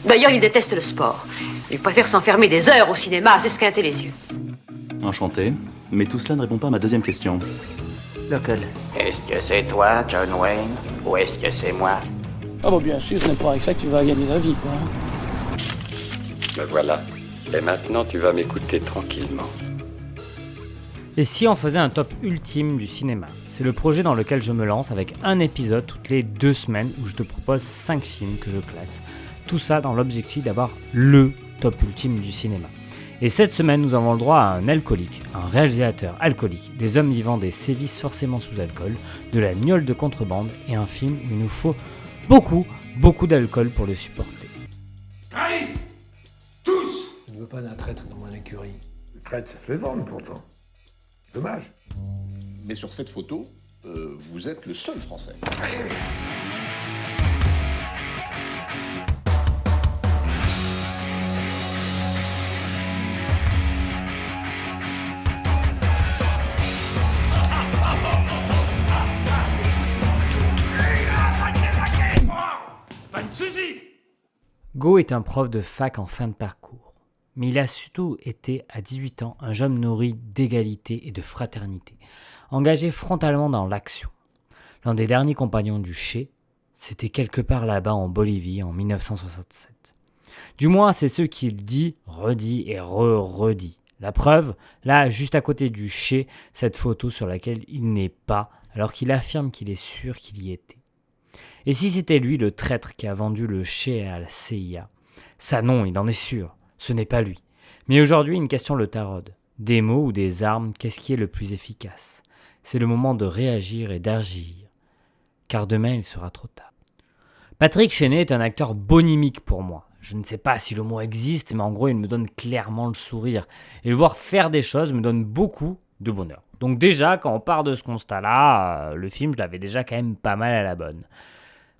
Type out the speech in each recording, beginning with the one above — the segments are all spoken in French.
D'ailleurs, il déteste le sport. Il préfère s'enfermer des heures au cinéma à s'esquinter les yeux. Enchanté, mais tout cela ne répond pas à ma deuxième question. Laquelle? Est-ce que c'est toi, John Wayne, ou est-ce que c'est moi? Ah bon, bien sûr, ce n'est pas avec ça que tu vas gagner ta vie, quoi. Me voilà. Et maintenant, tu vas m'écouter tranquillement. Et si on faisait un top ultime du cinéma? C'est le projet dans lequel je me lance avec un épisode toutes les 2 semaines où je te propose 5 films que je classe. Tout ça dans l'objectif d'avoir LE top ultime du cinéma. Et cette semaine, nous avons le droit à un alcoolique, un réalisateur alcoolique, des hommes vivant des sévices forcément sous alcool, de la gnôle de contrebande et un film où il nous faut beaucoup d'alcool pour le supporter. Allez, tous! Je ne veux pas d'un traître dans mon écurie. Le traître, ça fait vendre pourtant. Dommage. Mais sur cette photo, vous êtes le seul Français. Go est un prof de fac en fin de parcours, mais il a surtout été à 18 ans un jeune nourri d'égalité et de fraternité, engagé frontalement dans l'action. L'un des derniers compagnons du Che, c'était quelque part là-bas en Bolivie en 1967. Du moins, c'est ce qu'il dit, redit et redit. La preuve, là, juste à côté du Che, cette photo sur laquelle il n'est pas, alors qu'il affirme qu'il est sûr qu'il y était. Et si c'était lui le traître qui a vendu le Che à la CIA? Ça non, il en est sûr, ce n'est pas lui. Mais aujourd'hui, une question le taraude. Des mots ou des armes, qu'est-ce qui est le plus efficace? C'est le moment de réagir et d'agir, car demain il sera trop tard. Patrick Chenet est un acteur bonimique pour moi. Je ne sais pas si le mot existe, mais en gros il me donne clairement le sourire. Et le voir faire des choses me donne beaucoup de bonheur. Donc déjà, quand on part de ce constat-là, le film, je l'avais déjà quand même pas mal à la bonne.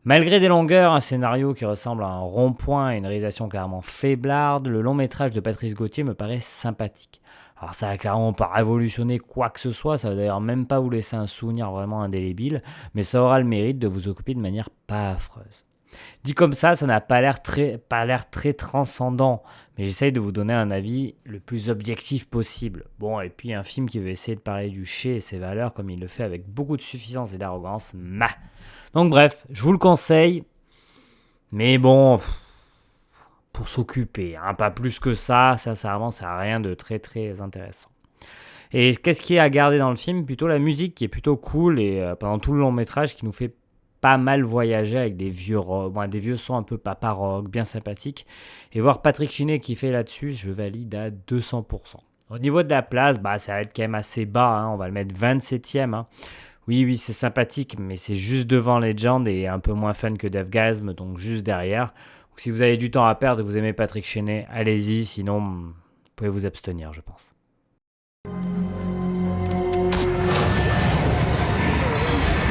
Malgré des longueurs, un scénario qui ressemble à un rond-point et une réalisation clairement faiblarde, le long-métrage de Patrice Gauthier me paraît sympathique. Alors ça a clairement pas révolutionné quoi que ce soit, ça va d'ailleurs même pas vous laisser un souvenir vraiment indélébile, mais ça aura le mérite de vous occuper de manière pas affreuse. Dit comme ça n'a pas l'air très transcendant, mais j'essaye de vous donner un avis le plus objectif possible. Bon, et puis un film qui veut essayer de parler du Che et ses valeurs comme il le fait avec beaucoup de suffisance et d'arrogance, Donc bref, je vous le conseille, mais bon, pour s'occuper, pas plus que ça, sincèrement, ça n'a rien de très très intéressant. Et qu'est-ce qui est à garder dans le film? Plutôt la musique qui est plutôt cool et pendant tout le long métrage qui nous fait pas mal voyager avec des vieux sons un peu papa rock, bien sympathiques. Et voir Patrick Chenet qui fait là-dessus, je valide à 200%. Au niveau de la place, ça va être quand même assez bas, on va le mettre 27e. Oui, c'est sympathique, mais c'est juste devant Legend et un peu moins fun que Deathgasm, donc juste derrière. Donc, si vous avez du temps à perdre et que vous aimez Patrick Chenet, allez-y, sinon vous pouvez vous abstenir, je pense.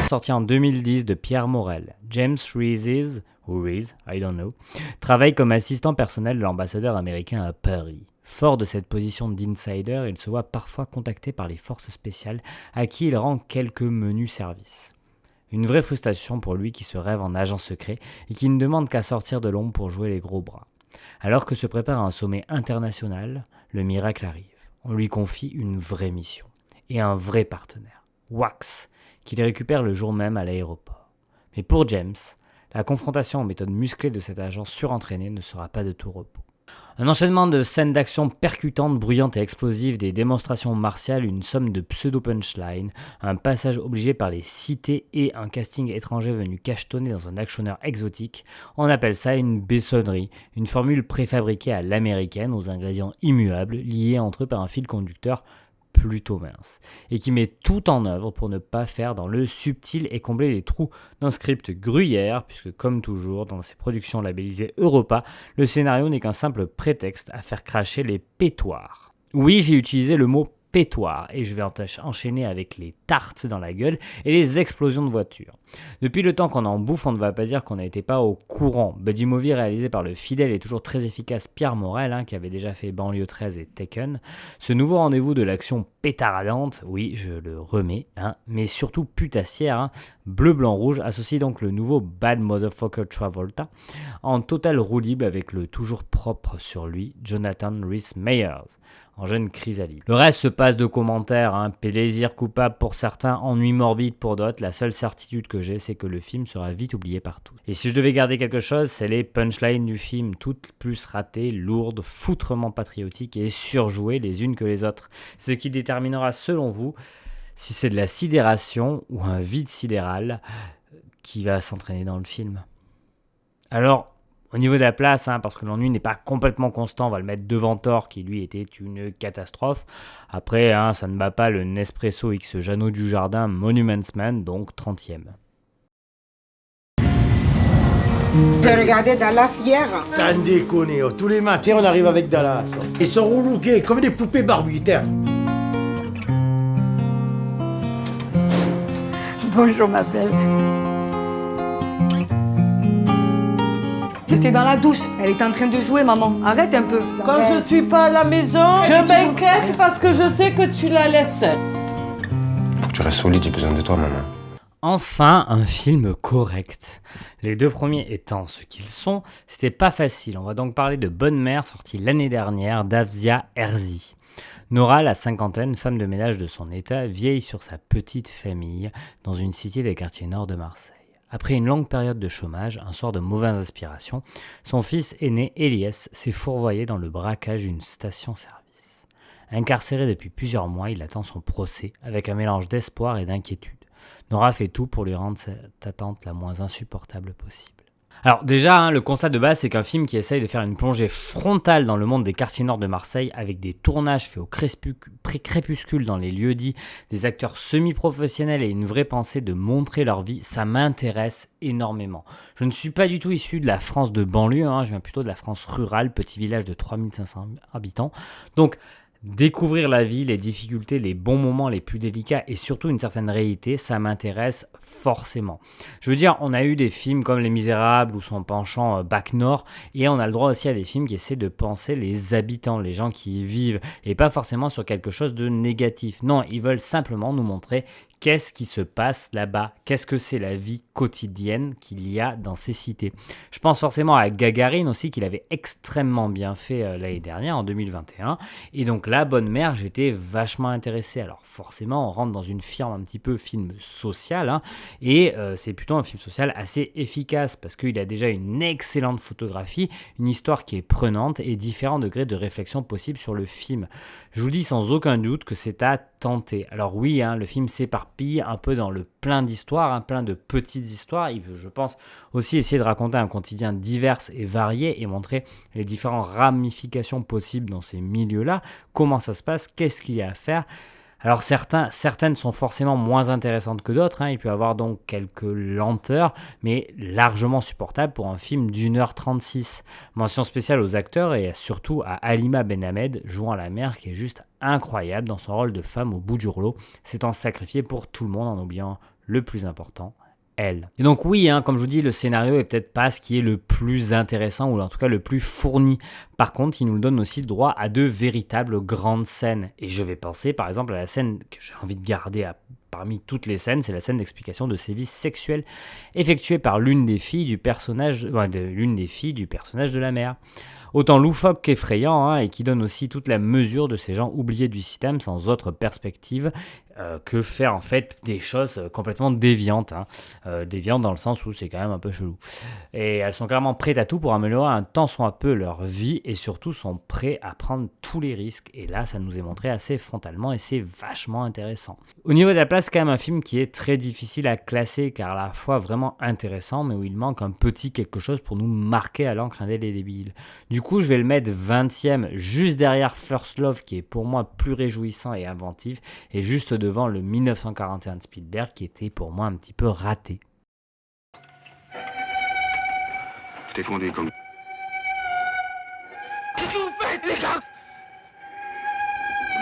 Sorti en 2010 de Pierre Morel, James Reese, travaille comme assistant personnel de l'ambassadeur américain à Paris. Fort de cette position d'insider, il se voit parfois contacté par les forces spéciales à qui il rend quelques menus services. Une vraie frustration pour lui qui se rêve en agent secret et qui ne demande qu'à sortir de l'ombre pour jouer les gros bras. Alors que se prépare un sommet international, le miracle arrive. On lui confie une vraie mission et un vrai partenaire, Wax, qu'il récupère le jour même à l'aéroport. Mais pour James, la confrontation aux méthodes musclées de cet agent surentraîné ne sera pas de tout repos. Un enchaînement de scènes d'action percutantes, bruyantes et explosives, des démonstrations martiales, une somme de pseudo-punchlines, un passage obligé par les cités et un casting étranger venu cachetonner dans un actionneur exotique, on appelle ça une bessonnerie, une formule préfabriquée à l'américaine aux ingrédients immuables liés entre eux par un fil conducteur plutôt mince, et qui met tout en œuvre pour ne pas faire dans le subtil et combler les trous d'un script gruyère, puisque comme toujours dans ces productions labellisées Europa, le scénario n'est qu'un simple prétexte à faire cracher les pétoires. Oui, j'ai utilisé le mot pétoire et je vais enchaîner avec les tartes dans la gueule et les explosions de voitures. Depuis le temps qu'on en bouffe, on ne va pas dire qu'on n'était pas au courant. Buddy movie réalisé par le fidèle et toujours très efficace Pierre Morel, qui avait déjà fait Banlieue 13 et Taken. Ce nouveau rendez-vous de l'action pétaradante, oui, je le remets, mais surtout putassière, bleu, blanc, rouge, associe donc le nouveau Bad Motherfucker Travolta en total roue libre avec le toujours propre sur lui, Jonathan Rhys-Meyers, en jeune chrysalide. Le reste se passe de commentaires, plaisir coupable pour certains, ennui morbide pour d'autres. La seule certitude que j'ai, c'est que le film sera vite oublié partout. Et si je devais garder quelque chose, c'est les punchlines du film, toutes plus ratées, lourdes, foutrement patriotiques et surjouées les unes que les autres. C'est ce qui déterminera, selon vous, si c'est de la sidération ou un vide sidéral qui va s'entraîner dans le film. Alors, au niveau de la place, parce que l'ennui n'est pas complètement constant, on va le mettre devant Thor qui lui était une catastrophe. Après, ça ne bat pas le Nespresso X Jeannot du Jardin Monuments Man, donc 30e. J'ai regardé Dallas hier. Ça déconne, tous les matins on arrive avec Dallas. Ils sont relookés comme des poupées Barbie, Bonjour ma belle. J'étais dans la douche, elle était en train de jouer, maman. Arrête un peu. Quand je suis pas à la maison, je m'inquiète parce que je sais que tu la laisses. Faut que tu restes solide, j'ai besoin de toi, maman. Enfin, un film correct. Les deux premiers étant ce qu'ils sont, c'était pas facile. On va donc parler de Bonne Mère, sorti l'année dernière d'Afzia Herzi. Nora, la cinquantaine, femme de ménage de son état, vieille sur sa petite famille dans une cité des quartiers nord de Marseille. Après une longue période de chômage, un soir de mauvaise inspiration, son fils aîné, Elias, s'est fourvoyé dans le braquage d'une station-service. Incarcéré depuis plusieurs mois, il attend son procès avec un mélange d'espoir et d'inquiétude. Nora fait tout pour lui rendre cette attente la moins insupportable possible. Alors déjà, le constat de base, c'est qu'un film qui essaye de faire une plongée frontale dans le monde des quartiers nord de Marseille, avec des tournages faits au crépuscule dans les lieux-dits, des acteurs semi-professionnels et une vraie pensée de montrer leur vie, ça m'intéresse énormément. Je ne suis pas du tout issu de la France de banlieue, je viens plutôt de la France rurale, petit village de 3500 habitants. Donc, découvrir la vie, les difficultés, les bons moments les plus délicats et surtout une certaine réalité, ça m'intéresse forcément. Je veux dire, on a eu des films comme Les Misérables ou son penchant Bac Nord et on a le droit aussi à des films qui essaient de penser les habitants, les gens qui y vivent et pas forcément sur quelque chose de négatif. Non, ils veulent simplement nous montrer qu'est-ce qui se passe là-bas, qu'est-ce que c'est la vie quotidienne qu'il y a dans ces cités. Je pense forcément à Gagarine aussi, qu'il avait extrêmement bien fait l'année dernière, en 2021. Et donc La Bonne Mère, j'étais vachement intéressé. Alors forcément, on rentre dans une firme un petit peu film social, et c'est plutôt un film social assez efficace, parce qu'il a déjà une excellente photographie, une histoire qui est prenante, et différents degrés de réflexion possibles sur le film. Je vous dis sans aucun doute que c'est à tenter. Alors oui, le film s'éparpille un peu dans le plein d'histoires, plein de petites histoires. Il veut, je pense, aussi essayer de raconter un quotidien divers et varié et montrer les différentes ramifications possibles dans ces milieux-là, comment ça se passe, qu'est-ce qu'il y a à faire. Alors certaines sont forcément moins intéressantes que d'autres, il peut y avoir donc quelques lenteurs, mais largement supportables pour un film d'1h36. Mention spéciale aux acteurs et surtout à Halima Ben Hamed, jouant la mère, qui est juste incroyable dans son rôle de femme au bout du rouleau, s'étant sacrifiée pour tout le monde en oubliant le plus important, elle. Et donc oui, comme je vous dis, le scénario est peut-être pas ce qui est le plus intéressant ou en tout cas le plus fourni. Par contre, il nous donne aussi le droit à de véritables grandes scènes. Et je vais penser par exemple à la scène que j'ai envie de garder parmi toutes les scènes, c'est la scène d'explication de sévices sexuels effectuée par l'une des filles du personnage de la mère. Autant loufoque qu'effrayant, et qui donne aussi toute la mesure de ces gens oubliés du système sans autre perspective que faire en fait des choses complètement déviantes. Déviantes dans le sens où c'est quand même un peu chelou. Et elles sont clairement prêtes à tout pour améliorer un tant soit peu leur vie et surtout sont prêts à prendre tous les risques. Et là, ça nous est montré assez frontalement et c'est vachement intéressant. Au niveau de la place, c'est quand même un film qui est très difficile à classer car à la fois vraiment intéressant mais où il manque un petit quelque chose pour nous marquer à l'encre indélébile. Du coup, je vais le mettre 20e, juste derrière First Love, qui est pour moi plus réjouissant et inventif, et juste devant le 1941 de Spielberg, qui était pour moi un petit peu raté. Je t'ai fondé comme... Qu'est-ce que vous faites, les gars?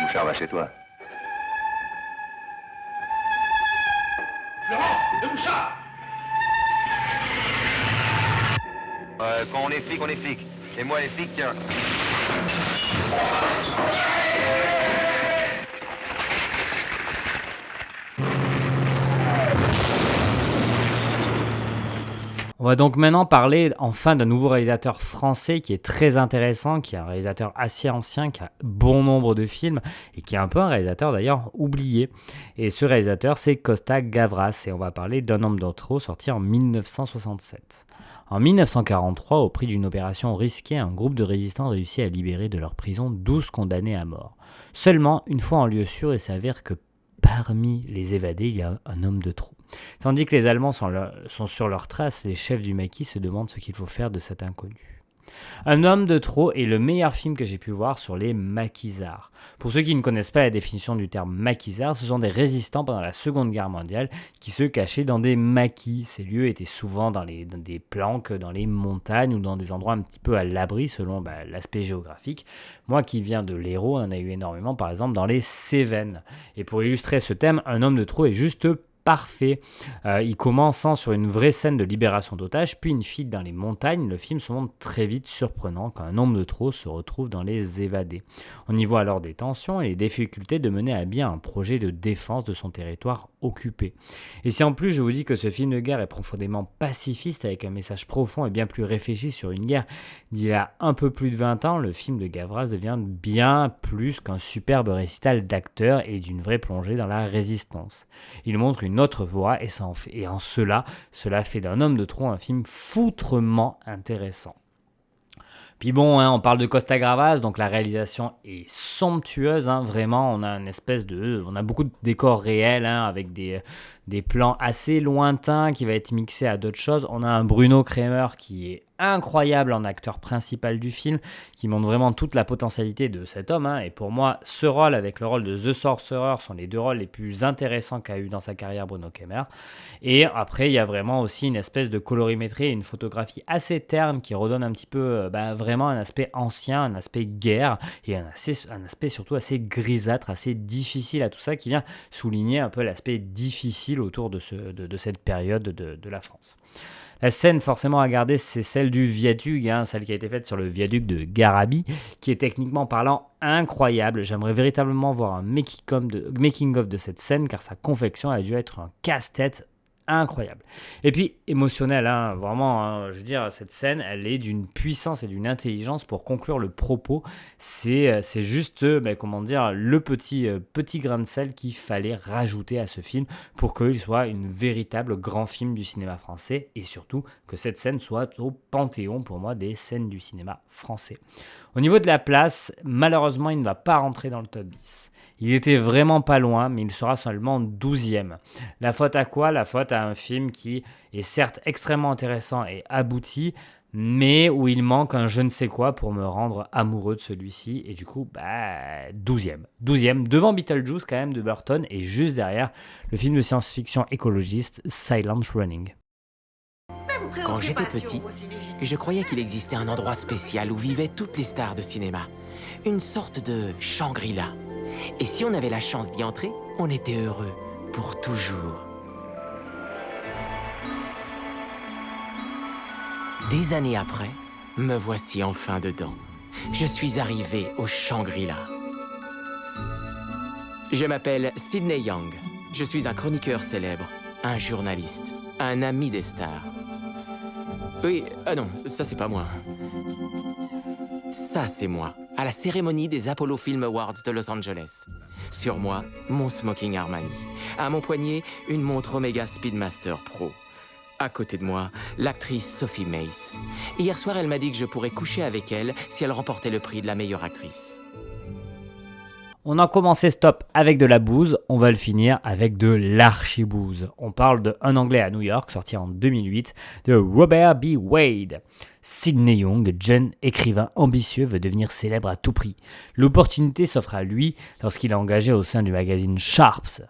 Mouchard, va chez toi. Laurent, donne ça. Quand on est flic. Et moi, les flics, tiens. On va donc maintenant parler enfin d'un nouveau réalisateur français qui est très intéressant, qui est un réalisateur assez ancien, qui a bon nombre de films et qui est un peu un réalisateur d'ailleurs oublié. Et ce réalisateur, c'est Costa Gavras et on va parler d'Un homme de trop, sorti en 1967. En 1943, au prix d'une opération risquée, un groupe de résistants réussit à libérer de leur prison 12 condamnés à mort. Seulement, une fois en lieu sûr, il s'avère que parmi les évadés, il y a un homme de trop. Tandis que les Allemands sont sur leurs traces, les chefs du maquis se demandent ce qu'il faut faire de cet inconnu. Un homme de trop est le meilleur film que j'ai pu voir sur les maquisards. Pour ceux qui ne connaissent pas la définition du terme maquisard, ce sont des résistants pendant la Seconde Guerre mondiale qui se cachaient dans des maquis. Ces lieux étaient souvent dans des planques, dans les montagnes ou dans des endroits un petit peu à l'abri selon l'aspect géographique. Moi qui viens de l'Hérault, on en a eu énormément par exemple dans les Cévennes. Et pour illustrer ce thème, un homme de trop est juste parfait. Il commençant sur une vraie scène de libération d'otages, puis une fuite dans les montagnes, le film se montre très vite surprenant quand un homme de trop se retrouve dans les évadés. On y voit alors des tensions et les difficultés de mener à bien un projet de défense de son territoire occupé. Et si en plus je vous dis que ce film de guerre est profondément pacifiste avec un message profond et bien plus réfléchi sur une guerre d'il y a un peu plus de 20 ans, le film de Gavras devient bien plus qu'un superbe récital d'acteurs et d'une vraie plongée dans la résistance. Il montre une autre voie et en cela fait d'Un homme de trop un film foutrement intéressant. Puis bon, on parle de Costa Gavras, donc la réalisation est somptueuse, vraiment, on a beaucoup de décors réels, avec des plans assez lointains qui va être mixés à d'autres choses. On a un Bruno Kremer qui est incroyable en acteur principal du film, qui montre vraiment toute la potentialité de cet homme, et pour moi, ce rôle avec le rôle de The Sorcerer sont les deux rôles les plus intéressants qu'a eu dans sa carrière Bruno Kremer. Et après, il y a vraiment aussi une espèce de colorimétrie et une photographie assez terne qui redonne un petit peu vraiment un aspect ancien, un aspect guerre et un aspect surtout assez grisâtre, assez difficile à tout ça, qui vient souligner un peu l'aspect difficile autour de cette période de la France. La scène forcément à garder, c'est celle du viaduc, celle qui a été faite sur le viaduc de Garabi, qui est techniquement parlant incroyable. J'aimerais véritablement voir un making-of de cette scène, car sa confection a dû être un casse-tête incroyable. Et puis émotionnel, vraiment, je veux dire, cette scène, elle est d'une puissance et d'une intelligence pour conclure le propos. C'est juste, le petit grain de sel qu'il fallait rajouter à ce film pour qu'il soit une véritable grand film du cinéma français et surtout que cette scène soit au panthéon pour moi des scènes du cinéma français. Au niveau de la place, malheureusement, il ne va pas rentrer dans le top 10. Il était vraiment pas loin, mais il sera seulement 12e. La faute à quoi ? La faute à un film qui est certes extrêmement intéressant et abouti, mais où il manque un je ne sais quoi pour me rendre amoureux de celui-ci. Et du coup, 12e. 12e, devant Beetlejuice quand même de Burton, et juste derrière, le film de science-fiction écologiste Silent Running. Quand j'étais petit, je croyais qu'il existait un endroit spécial où vivaient toutes les stars de cinéma. Une sorte de Shangri-La. Et si on avait la chance d'y entrer, on était heureux pour toujours. Des années après, me voici enfin dedans. Je suis arrivé au Shangri-La. Je m'appelle Sidney Young. Je suis un chroniqueur célèbre, un journaliste, un ami des stars. Oui, non, ça c'est pas moi. Ça c'est moi, à la cérémonie des Apollo Film Awards de Los Angeles. Sur moi, mon smoking Armani. À mon poignet, une montre Omega Speedmaster Pro. À côté de moi, l'actrice Sophie Mace. Hier soir, elle m'a dit que je pourrais coucher avec elle si elle remportait le prix de la meilleure actrice. On a commencé Stop avec de la bouse, on va le finir avec de l'archibouse. On parle de Un Anglais à New York, sorti en 2008, de Robert B. Wade. Sidney Young, jeune écrivain ambitieux, veut devenir célèbre à tout prix. L'opportunité s'offre à lui lorsqu'il est engagé au sein du magazine Sharps.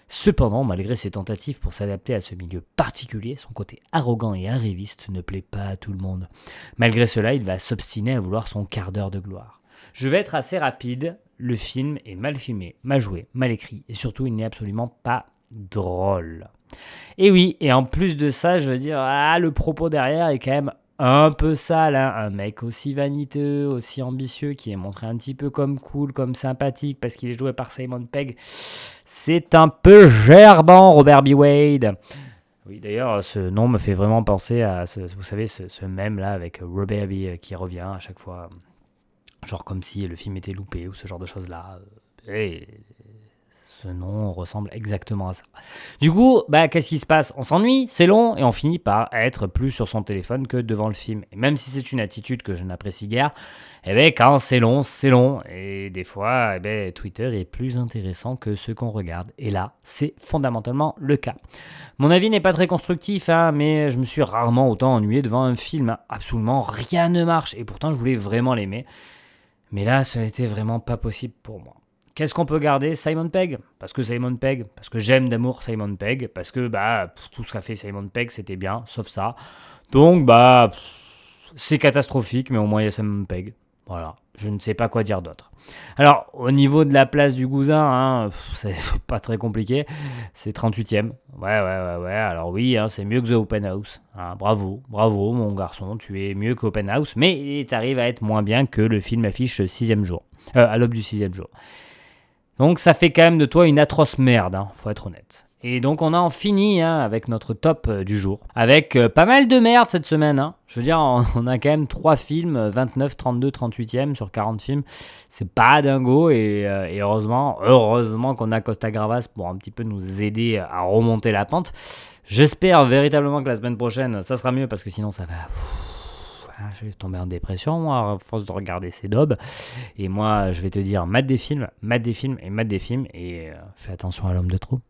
Cependant, malgré ses tentatives pour s'adapter à ce milieu particulier, son côté arrogant et arriviste ne plaît pas à tout le monde. Malgré cela, il va s'obstiner à vouloir son quart d'heure de gloire. Je vais être assez rapide. Le film est mal filmé, mal joué, mal écrit et surtout il n'est absolument pas drôle. Et oui, et en plus de ça, je veux dire, le propos derrière est quand même un peu sale, hein. Un mec aussi vaniteux, aussi ambitieux, qui est montré un petit peu comme cool, comme sympathique, parce qu'il est joué par Simon Pegg. C'est un peu gerbant, Robert B. Wade. Oui, d'ailleurs, ce nom me fait vraiment penser à, vous savez, ce mème-là avec Robert B. qui revient à chaque fois, genre comme si le film était loupé, ou ce genre de choses-là. Et ce nom ressemble exactement à ça. Du coup, qu'est-ce qui se passe ? On s'ennuie, c'est long, et on finit par être plus sur son téléphone que devant le film. Et même si c'est une attitude que je n'apprécie guère, quand c'est long, c'est long. Et des fois, Twitter est plus intéressant que ce qu'on regarde. Et là, c'est fondamentalement le cas. Mon avis n'est pas très constructif, mais je me suis rarement autant ennuyé devant un film. Absolument rien ne marche, et pourtant je voulais vraiment l'aimer. Mais là, ce n'était vraiment pas possible pour moi. Qu'est-ce qu'on peut garder ? Simon Pegg. Parce que Simon Pegg, parce que j'aime d'amour Simon Pegg, parce que tout ce qu'a fait Simon Pegg, c'était bien, sauf ça. Donc, c'est catastrophique, mais au moins il y a Simon Pegg. Voilà, je ne sais pas quoi dire d'autre. Alors, au niveau de la place du Cousin, c'est pas très compliqué, c'est 38e. Ouais, alors oui, c'est mieux que The Open House. Bravo, mon garçon, tu es mieux que Open House, mais t'arrives à être moins bien que le film affiche 6e jour, à l'aube du 6e jour. Donc ça fait quand même de toi une atroce merde, faut être honnête. Et donc on a en fini avec notre top du jour, avec pas mal de merde cette semaine. Je veux dire, on a quand même 3 films, 29, 32, 38e sur 40 films. C'est pas dingo, et heureusement qu'on a Costa Gravas pour un petit peu nous aider à remonter la pente. J'espère véritablement que la semaine prochaine, ça sera mieux, parce que sinon ça va... je vais tomber en dépression, moi, à force de regarder ces daubes. Et moi, je vais te dire, mate des films, et fais attention à l'homme de trop.